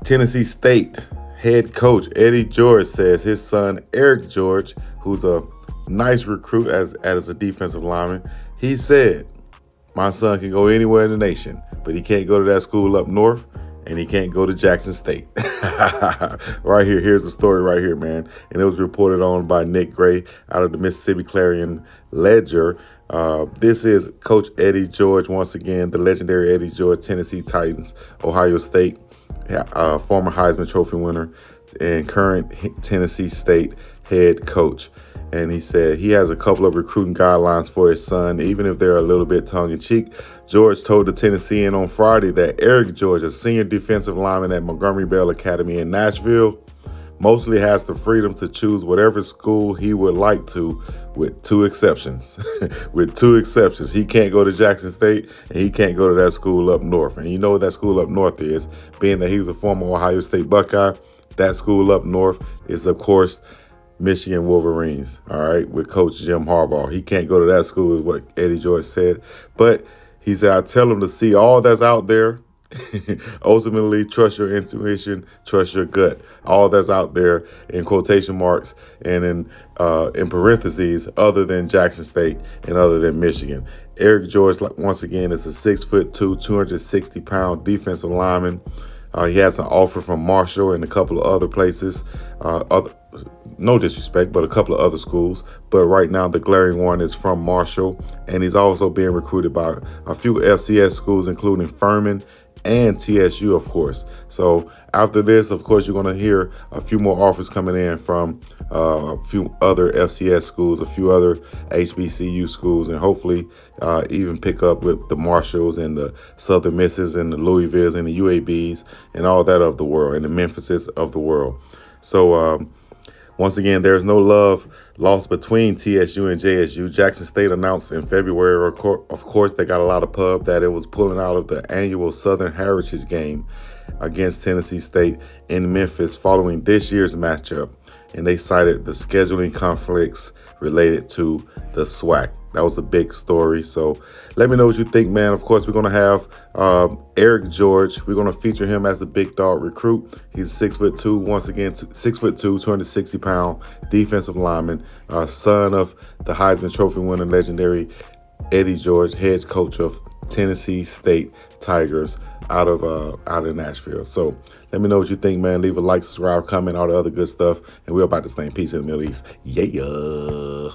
Tennessee State head coach Eriq George says his son Eriq George, who's a nice recruit as a defensive lineman, he said, "My son can go anywhere in the nation, but he can't go to that school up north, and he can't go to Jackson State." Right here, here's the story right here, man. And it was reported on by Nick Gray out of the Mississippi Clarion Ledger. This is Coach Eriq George, once again, the legendary Eriq George, Tennessee Titans, Ohio State, former Heisman Trophy winner, and current Tennessee State head coach. And he said he has a couple of recruiting guidelines for his son, even if they're a little bit tongue-in-cheek. George told the Tennessean on Friday that Eriq George, a senior defensive lineman at Montgomery Bell Academy in Nashville, mostly has the freedom to choose whatever school he would like to, with two exceptions. With two exceptions. He can't go to Jackson State, and he can't go to that school up north. And you know what that school up north is, being that he was a former Ohio State Buckeye. That school up north is, of course, Michigan Wolverines, all right, with Coach Jim Harbaugh. He can't go to that school, is what Eriq George said. But he said, "I tell him to see all that's out there. Ultimately, trust your intuition, trust your gut. All that's out there," in quotation marks and in parentheses, other than Jackson State and other than Michigan. Eriq George, once again, is a 6'2", 260-pound defensive lineman. He has an offer from Marshall and a couple of other places. No disrespect, but a couple of other schools. But right now, the glaring one is from Marshall, and he's also being recruited by a few FCS schools, including Furman and TSU, of course. So after this, of course, you're going to hear a few more offers coming in from a few other FCS schools, a few other HBCU schools, and hopefully even pick up with the Marshalls and the Southern Misses and the Louisvilles and the UABs and all that of the world, and the Memphises of the world. So once again, there's no love lost between TSU and JSU. Jackson State announced in February, of course, they got a lot of pub, that it was pulling out of the annual Southern Heritage game against Tennessee State in Memphis following this year's matchup. And they cited the scheduling conflicts related to the SWAC. That was a big story. So let me know what you think, man. Of course, we're going to have Eriq George. We're going to feature him as the big dog recruit. He's 6'2", once again, 6'2", 260-pound defensive lineman, son of the Heisman Trophy winner, legendary Eriq George, head coach of Tennessee State Tigers out of Nashville. So let me know what you think, man. Leave a like, subscribe, comment, all the other good stuff. And we're about to stay in peace in the Middle East. Yeah.